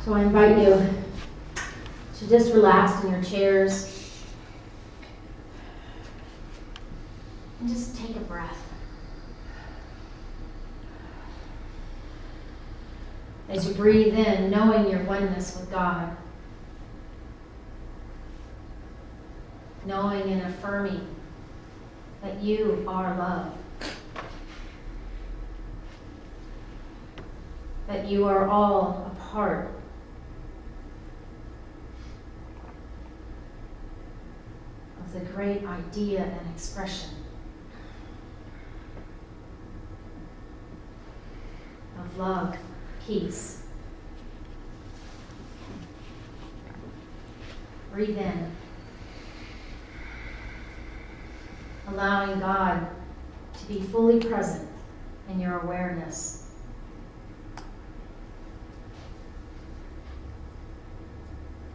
So I invite you to just relax in your chairs and just take a breath. As you breathe in, knowing your oneness with God, knowing and affirming that you are love, that you are all a part of the great idea and expression of love, peace. Breathe in, allowing God to be fully present in your awareness.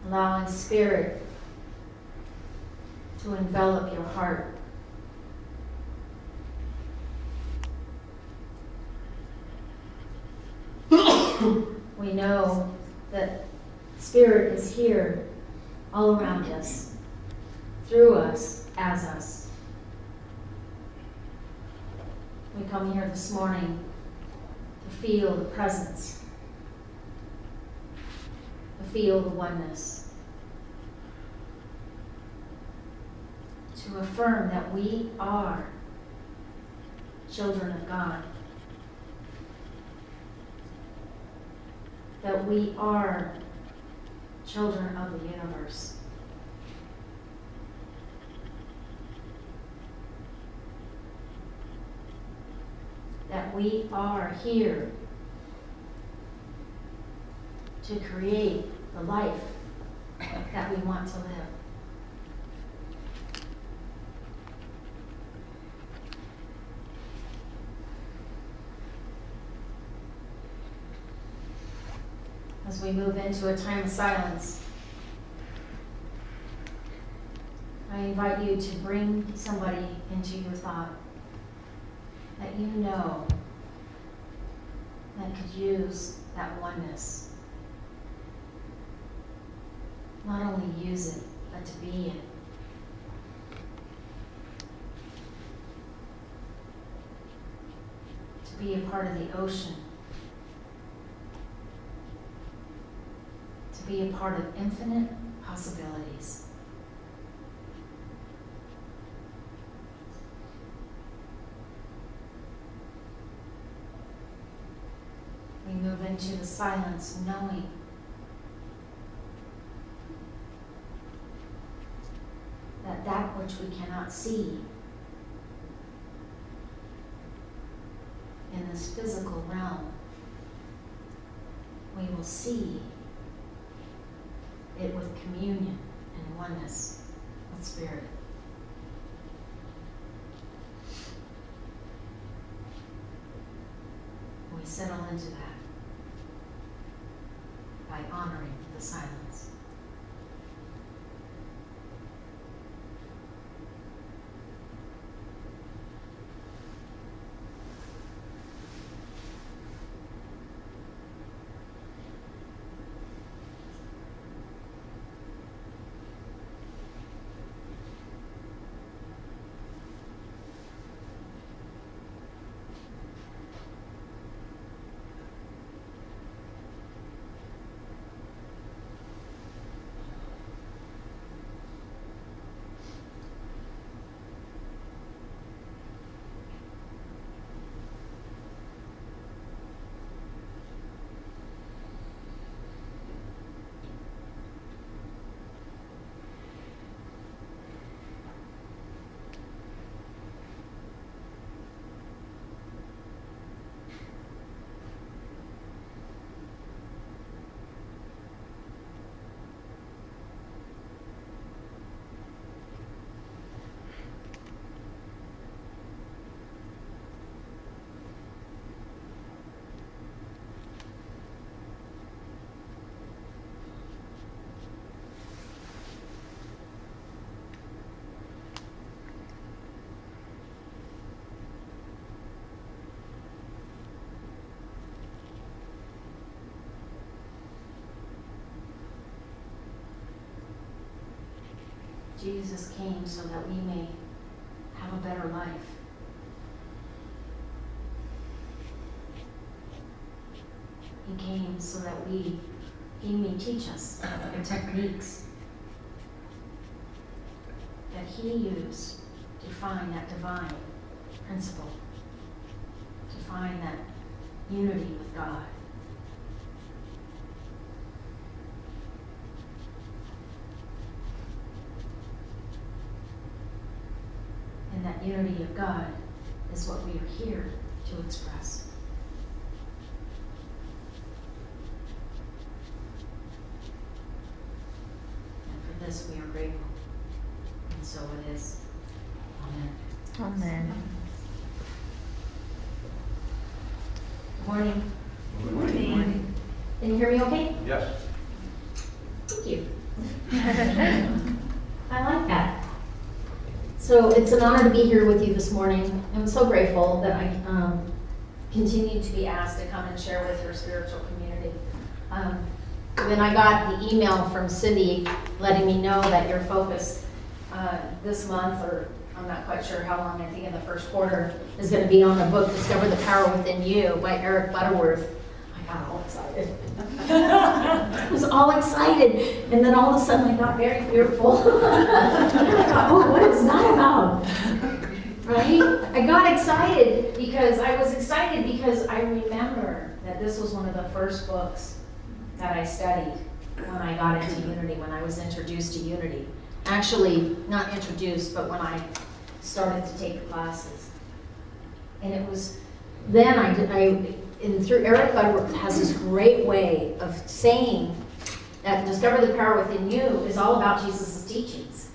Allowing Spirit to envelop your heart. We know that Spirit is here all around us, through us, as us. We come here this morning to feel the presence, to feel the oneness, to affirm that we are children of God, that we are children of the universe. That we are here to create the life that we want to live. As we move into a time of silence, I invite you to bring somebody into your thought that you know that could use that oneness. Not only use it, but to be it. To be a part of the ocean. To be a part of infinite possibilities. We move into the silence knowing that which we cannot see in this physical realm, we will see it with communion and oneness with Spirit. We settle into that by honoring the silence. Jesus came so that we may have a better life. He came so that he may teach us the techniques that he used to find that divine principle, to find that unity with God. And that unity of God is what we are here to express. And for this we are grateful. And so it is. Amen. Amen. Good morning. Good morning. Can you hear me okay? Yes. Thank you. I like that. So it's an honor to be here with you this morning. I'm so grateful that I continue to be asked to come and share with your spiritual community. When I got the email from Cindy letting me know that your focus this month, or I'm not quite sure how long, I think in the first quarter, is going to be on the book Discover the Power Within You by Eric Butterworth, I got all excited. I was all excited, and then all of a sudden I got very fearful. I thought, oh, what is that about? Right? I got excited because I remember that this was one of the first books that I studied when I got into Unity, when I was introduced to Unity. Actually, not introduced, but when I started to take the classes. And it was then and through Eric Butterworth has this great way of saying that Discover the Power Within You is all about Jesus' teachings.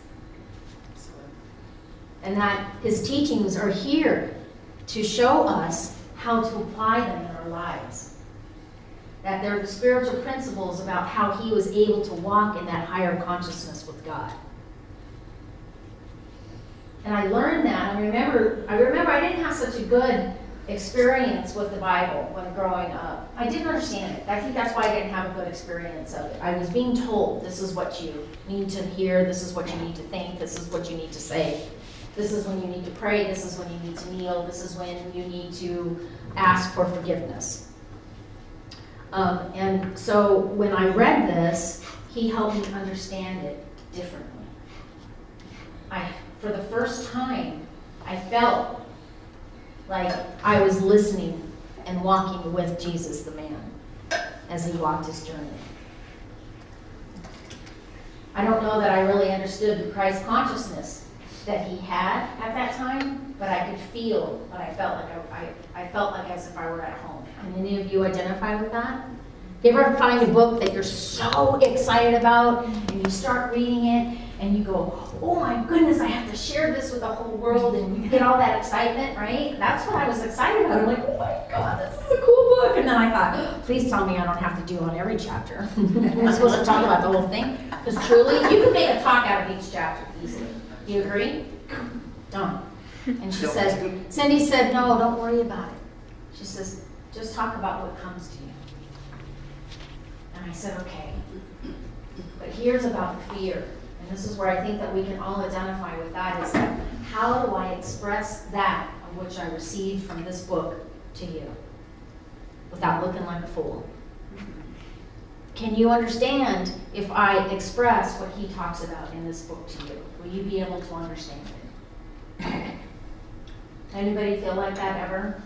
And that his teachings are here to show us how to apply them in our lives. That they're the spiritual principles about how he was able to walk in that higher consciousness with God. And I learned that. I remember I didn't have such a good experience with the Bible when growing up. I didn't understand it. I think that's why I didn't have a good experience of it. I was being told, this is what you need to hear, this is what you need to think, this is what you need to say. This is when you need to pray, this is when you need to kneel, this is when you need to ask for forgiveness. And so when I read this, he helped me understand it differently. For the first time, I felt like I was listening and walking with Jesus, the man, as he walked his journey. I don't know that I really understood the Christ consciousness that he had at that time, but I could feel what I felt like. I felt like as if I were at home. Can any of you identify with that? You ever find a book that you're so excited about, and you start reading it, and you go, oh my goodness, I have to share this with the whole world, and you get all that excitement, right? That's what I was excited about. I'm like, oh my God, this is a cool book. And then I thought, please tell me I don't have to do on every chapter. I'm supposed to talk about the whole thing. Because truly, you can make a talk out of each chapter easily. Do you agree? Done. And she said, Cindy said, no, don't worry about it. She says, just talk about what comes to you. And I said, okay. But here's about the fear. And this is where I think that we can all identify with that, is that how do I express that of which I received from this book to you without looking like a fool? Can you understand if I express what he talks about in this book to you? Will you be able to understand it? Anybody feel like that ever?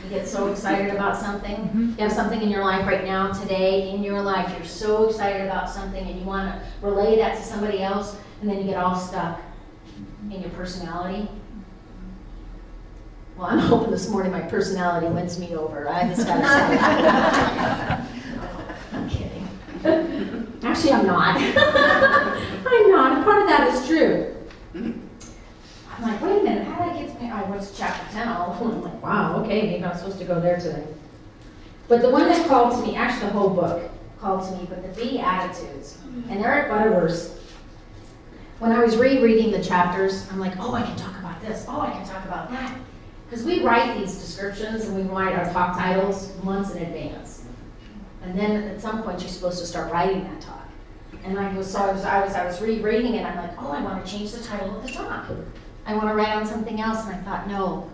You get so excited about something. You have something in your life right now, today, in your life, you're so excited about something and you want to relay that to somebody else, and then you get all stuck in your personality. Well, I'm hoping this morning my personality wins me over. I just got to I'm kidding. Actually, I'm not. I'm not. Part of that is true. I'm like, wait a minute, how did I get to I went to chapter 10 all of them. I'm like, wow, okay, maybe I'm supposed to go there today. But the one that called to me, actually the whole book called to me, but the Beatitudes. And Eric Butterworth, when I was rereading the chapters, I'm like, oh, I can talk about this. Oh, I can talk about that. Because we write these descriptions and we write our talk titles months in advance. And then at some point you're supposed to start writing that talk. And I was rereading it, I'm like, oh, I want to change the title of the talk. I want to write on something else, and I thought, no,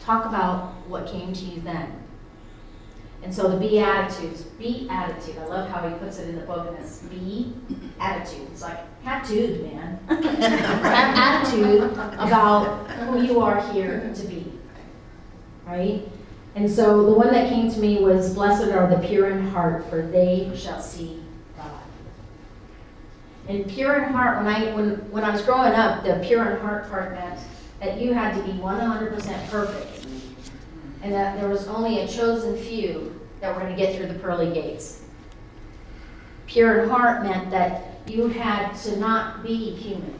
talk about what came to you then. And so the Beatitudes, Beatitude, I love how he puts it in the book, and it's Beatitude. It's like, have tude, man. Have attitude about who you are here to be, right? And so the one that came to me was, blessed are the pure in heart, for they shall see God. And pure in heart, when I was growing up, the pure in heart part meant that you had to be 100% perfect, and that there was only a chosen few that were going to get through the pearly gates. Pure in heart meant that you had to not be human,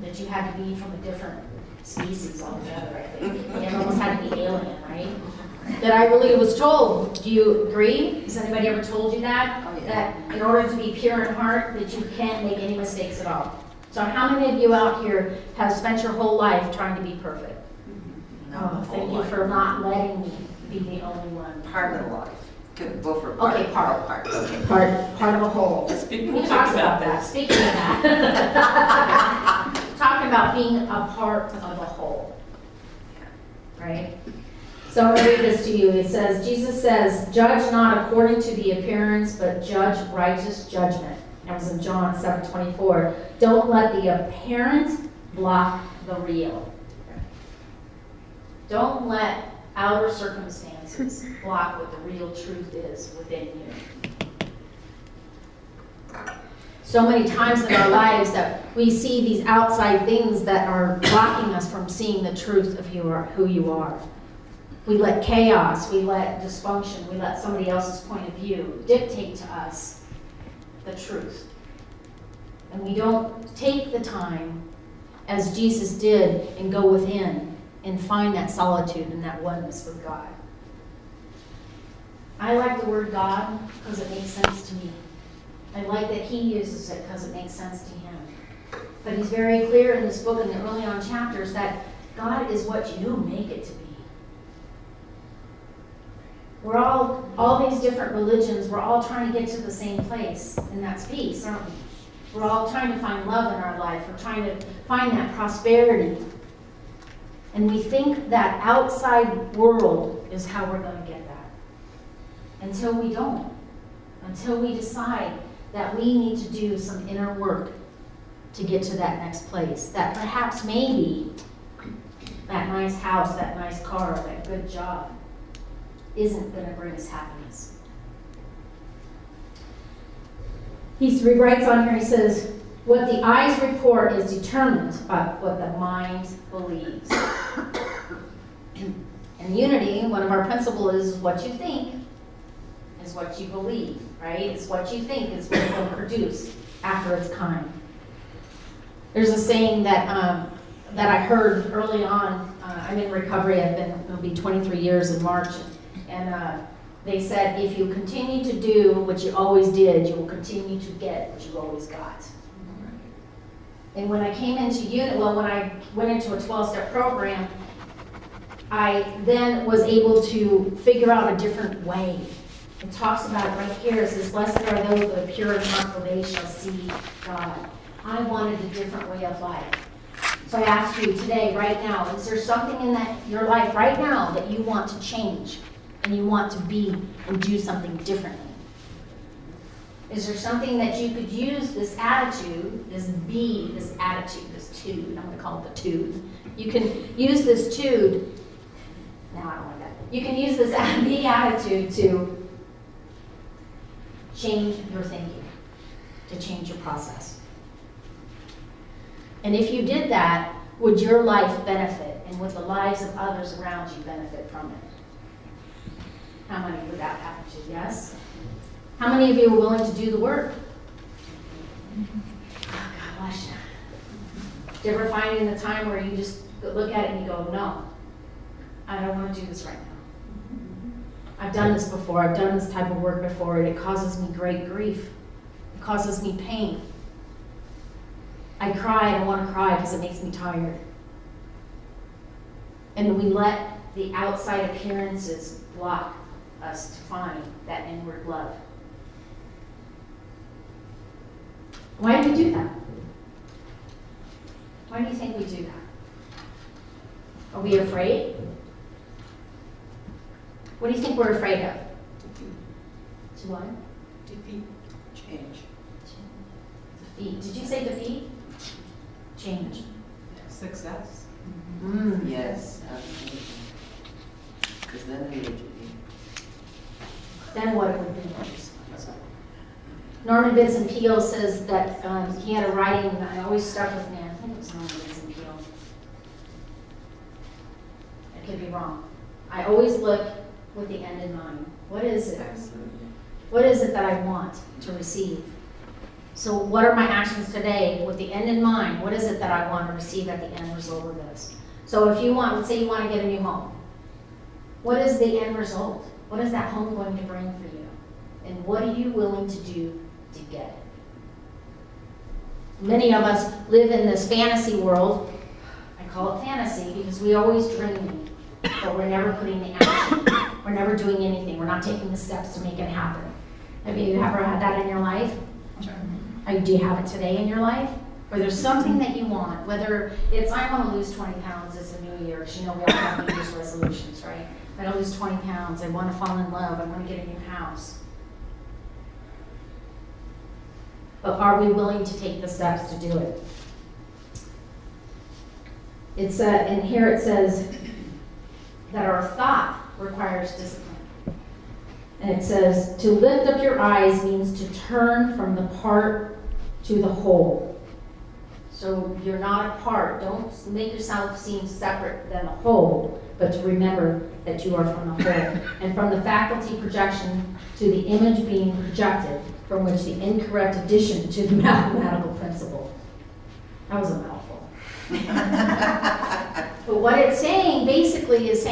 that you had to be from a different species altogether, I think. It almost had to be alien, right? That I really was told. Do you agree? Has anybody ever told you that? Oh, yeah. That in order to be pure in heart, that you can't make any mistakes at all. So how many of you out here have spent your whole life trying to be perfect? Oh, thank you for not letting me be the only one. Part of life. Could go for part. Okay, part. Part. Okay. Part of a whole. Speaking We talked about that. Speaking of that, talking about being a part of a whole, right? So I'm going to read this to you. It says, Jesus says, judge not according to the appearance, but judge righteous judgment. That was in John 7:24. Don't let the apparent block the real. Don't let outer circumstances block what the real truth is within you. So many times in our lives that we see these outside things that are blocking us from seeing the truth of who you are. We let chaos, we let dysfunction, we let somebody else's point of view dictate to us the truth. And we don't take the time, as Jesus did, and go within and find that solitude and that oneness with God. I like the word God because it makes sense to me. I like that he uses it because it makes sense to him. But he's very clear in this book in the early on chapters that God is what you make it to be. We're all these different religions, we're all trying to get to the same place, and that's peace, aren't we? We're all trying to find love in our life. We're trying to find that prosperity. And we think that outside world is how we're going to get that. Until we don't. Until we decide that we need to do some inner work to get to that next place. That perhaps maybe that nice house, that nice car, that good job isn't going to bring us happiness. He writes on here, he says, what the eyes report is determined by what the mind believes. In unity, one of our principles is what you think is what you believe, right? It's what you think is what will produce after its kind. There's a saying that I heard early on. I'm in recovery. It'll be 23 years in March, and they said, if you continue to do what you always did, you will continue to get what you always got. And when I came into when I went into a 12-step program, I then was able to figure out a different way. It talks about it right here. It says, blessed are those that are pure in heart, for they shall see God. I wanted a different way of life. So I ask you today, right now, is there something in your life right now that you want to change and you want to be and do something differently? Is there something that you could use this attitude, this attitude, this tude, I'm going to call it the tude. You can use this tude, no, I don't like that. You can use this attitude to change your thinking, to change your process. And if you did that, would your life benefit, and would the lives of others around you benefit from it? How many would that happen to? Yes? How many of you are willing to do the work? Oh, God bless you. Do you ever find in the time where you just look at it and you go, no, I don't want to do this right now. I've done this before. I've done this type of work before, and it causes me great grief. It causes me pain. I cry. I don't want to cry because it makes me tired. And we let the outside appearances block us to find that inward love. Why do we do that? Why do you think we do that? Are we afraid? What do you think we're afraid of? Defeat. To what? Defeat. Change. Defeat. Did you say defeat? Change. Success. Yes, absolutely. Because then it would be. Then what it would be? Norman Vincent Peale says that he had a writing that always stuck with me. I think it was Norman Vincent Peale. I could be wrong. I always look with the end in mind. What is it? Absolutely. What is it that I want to receive? So what are my actions today with the end in mind? What is it that I want to receive at the end result of this? So if you want, let's say you want to get a new home. What is the end result? What is that home going to bring for you? And what are you willing to do to get it? Many of us live in this fantasy world. I call it fantasy because we always dream, but we're never putting the action. We're never doing anything. We're not taking the steps to make it happen. Have you ever had that in your life? Do you have it today in your life? Or there's something that you want, whether it's, I want to lose 20 pounds, it's a new year, because you know we all have New Year's resolutions, right? I want to lose 20 pounds, I want to fall in love, I want to get a new house. But are we willing to take the steps to do it? It's and here it says that our thought requires discipline. And it says, to lift up your eyes means to turn from the part to the whole. So you're not a part. Don't make yourself seem separate than the whole, but to remember that you are from the whole. And from the faculty projection to the image being projected, from which the incorrect addition to the mathematical principle. That was a mouthful. But what it's saying, basically is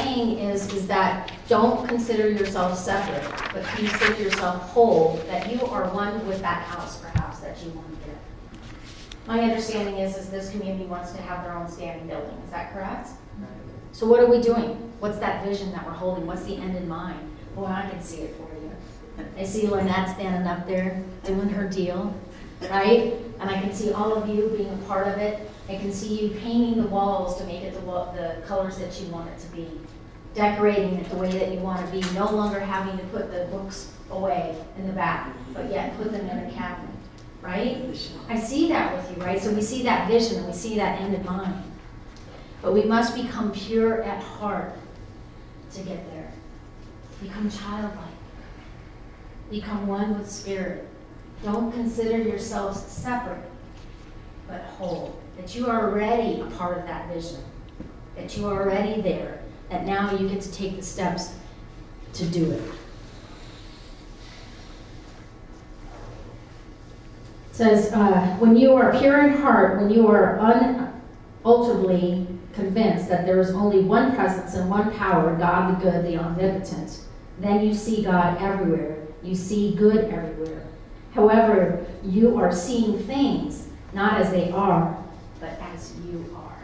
that don't consider yourself separate, but consider yourself whole, that you are one with that house, perhaps, that you want to get. My understanding is this community wants to have their own standing building. Is that correct? So what are we doing? What's that vision that we're holding? What's the end in mind? Boy, I can see it for you. I see Lynette standing up there doing her deal, right? And I can see all of you being a part of it. I can see you painting the walls to make it the colors that you want it to be. Decorating it the way that you want to be. No longer having to put the books away in the back, but yet put them in a cabinet, right? I see that with you, right? So we see that vision and we see that end in mind. But we must become pure at heart to get there. Become childlike. Become one with spirit. Don't consider yourselves separate, but whole. That you are already a part of that vision. That you are already there. That now you get to take the steps to do it. It says, when you are pure in heart, when you are unalterably convinced that there is only one presence and one power, God the good, the omnipotent, then you see God everywhere. You see good everywhere. However, you are seeing things not as they are, but as you are.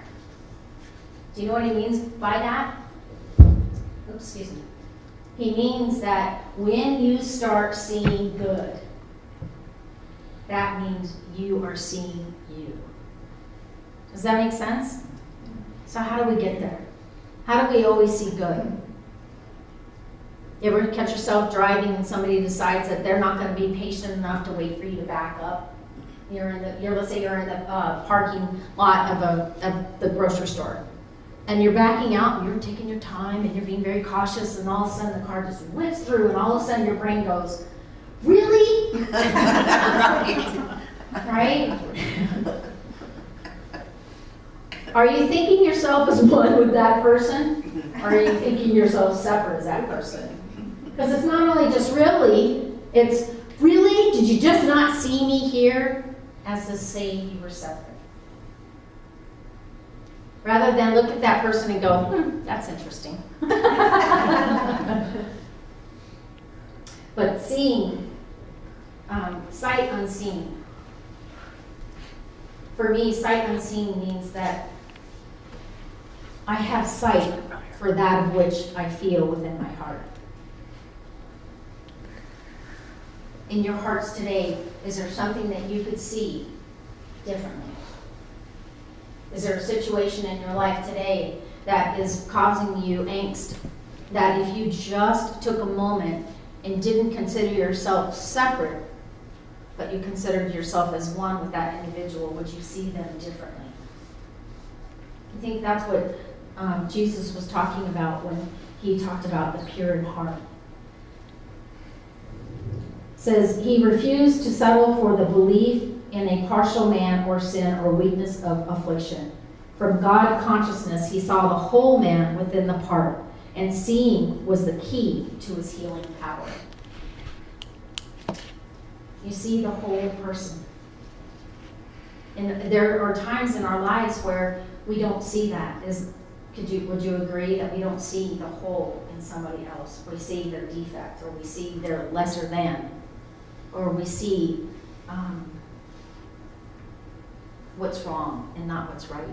Do you know what he means by that? Oops, excuse me. He means that when you start seeing good, that means you are seeing you. Does that make sense? So how do we get there? How do we always see good? You ever catch yourself driving and somebody decides that they're not going to be patient enough to wait for you to back up? Let's say you're in the parking lot of the grocery store, and you're backing out, and you're taking your time, and you're being very cautious, and all of a sudden the car just whips through, and all of a sudden your brain goes, "Really?" Right? Are you thinking yourself as one with that person, or are you thinking yourself separate as that person? Because it's not only just really, it's really, did you just not see me here? As to say you were separate. Rather than look at that person and go, that's interesting. But seeing, sight unseen. For me, sight unseen means that I have sight for that of which I feel within my heart. In your hearts today, Is there something that you could see differently? Is there a situation in your life today that is causing you angst? That if you just took a moment and didn't consider yourself separate, but you considered yourself as one with that individual, would you see them differently? I think that's what Jesus was talking about when he talked about the pure in heart. It says, he refused to settle for the belief in a partial man or sin or weakness of affliction. From God consciousness, he saw the whole man within the part, and seeing was the key to his healing power. You see the whole person. And there are times in our lives where we don't see that. Would you agree that we don't see the whole in somebody else? We see their defect, or we see their lesser than, or we see what's wrong and not what's right.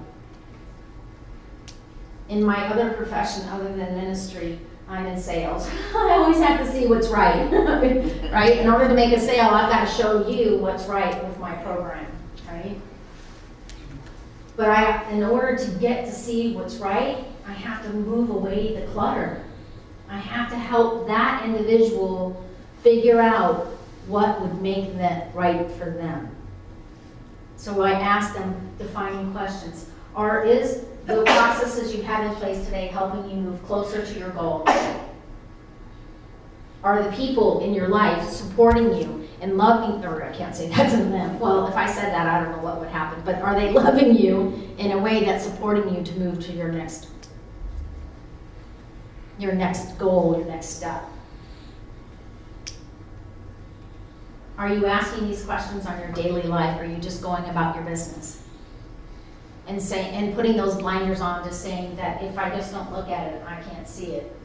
In my other profession, other than ministry, I'm in sales. I always have to see what's right, right? In order to make a sale, I've got to show you what's right with my program, right? But in order to get to see what's right, I have to move away the clutter. I have to help that individual figure out what would make that right for them. So I ask them defining questions. Is the processes you have in place today helping you move closer to your goal? Are the people in your life supporting you and loving, or I can't say that to them. Well, if I said that, I don't know what would happen. But are they loving you in a way that's supporting you to move to your next goal, your next step? Are you asking these questions on your daily life, or are you just going about your business? And putting those blinders on, just saying that if I just don't look at it, I can't see it.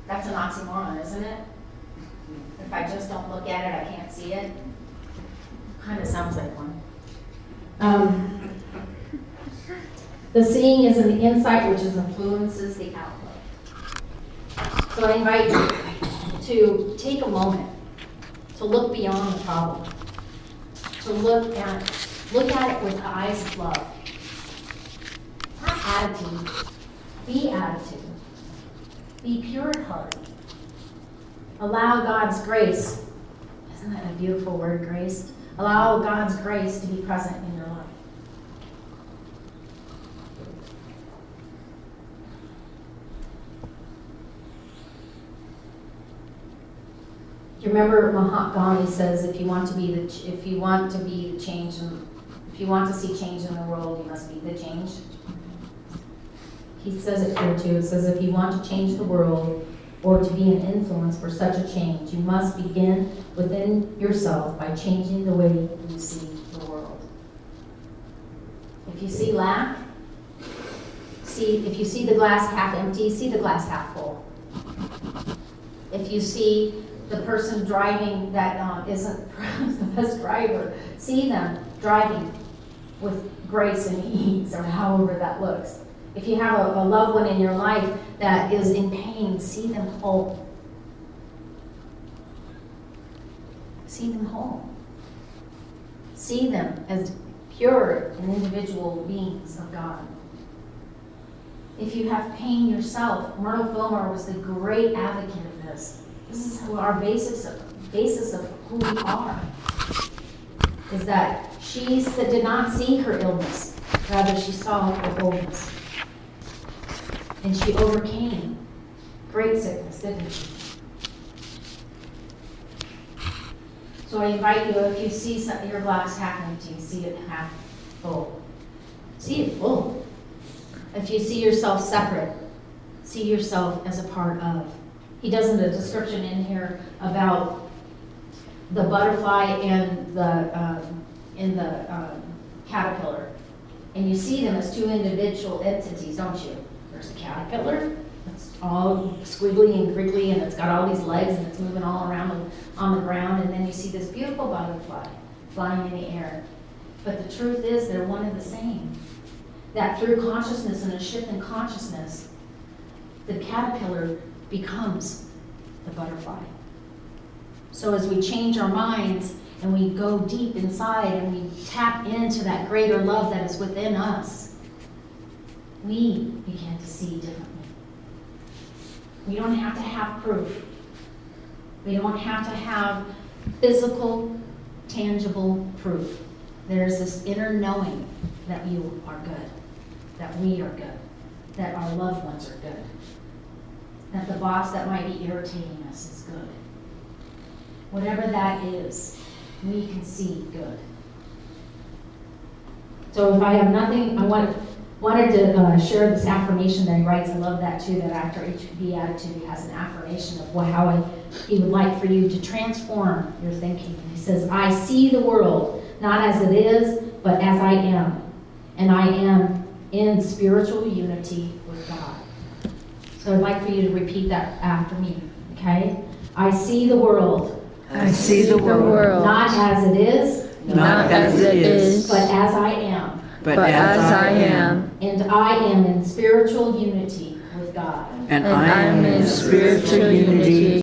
That's an oxymoron, isn't it? If I just don't look at it, I can't see it. Kind of sounds like one. The seeing is in the insight, which influences the outlook. So I invite you to take a moment to look beyond the problem, to look at it with the eyes of love. Have attitude. Be attitude. Be pure at heart. Allow God's grace. Isn't that a beautiful word, grace? Allow God's grace to be present in your life. You remember Mahatma Gandhi says, if you want to see change in the world, you must be the change. He says it here too. It says, if you want to change the world or to be an influence for such a change, you must begin within yourself by changing the way you see the world. If you see lack, if you see the glass half empty, see the glass half full. If you see the person driving that isn't the best driver, see them driving with grace and ease, or however that looks. If you have a loved one in your life that is in pain, see them whole. See them whole. See them as pure and individual beings of God. If you have pain yourself, Myrtle Fillmore was the great advocate of this. This is our basis of who we are. Is that she did not see her illness, rather she saw her wholeness. And she overcame great sickness, didn't she? So I invite you, if you see your glass half empty, see it half full. See it full. If you see yourself separate, see yourself as a part of. He does a description in here about the butterfly and the caterpillar. And you see them as two individual entities, don't you? There's a caterpillar, it's all squiggly and crinkly, and it's got all these legs, and it's moving all around on the ground. And then you see this beautiful butterfly flying in the air. But the truth is, they're one and the same. That through consciousness and a shift in consciousness, the caterpillar becomes the butterfly. So as we change our minds and we go deep inside and we tap into that greater love that is within us, we begin to see differently. We don't have to have proof. We don't have to have physical, tangible proof. There's this inner knowing that you are good, that we are good, that our loved ones are good, that the boss that might be irritating us is good. Whatever that is, we can see good. So if I have nothing, I wanted to share this affirmation that he writes. I love that too, that after each beatitude he has an affirmation of how he would like for you to transform your thinking. And he says, I see the world not as it is, but as I am. And I am in spiritual unity with God. So I'd like for you to repeat that after me, okay? I see the world. I see the world. Not as it is. Not as it is. But as I am. But as I am. And I am in spiritual unity with God. And I am in spiritual unity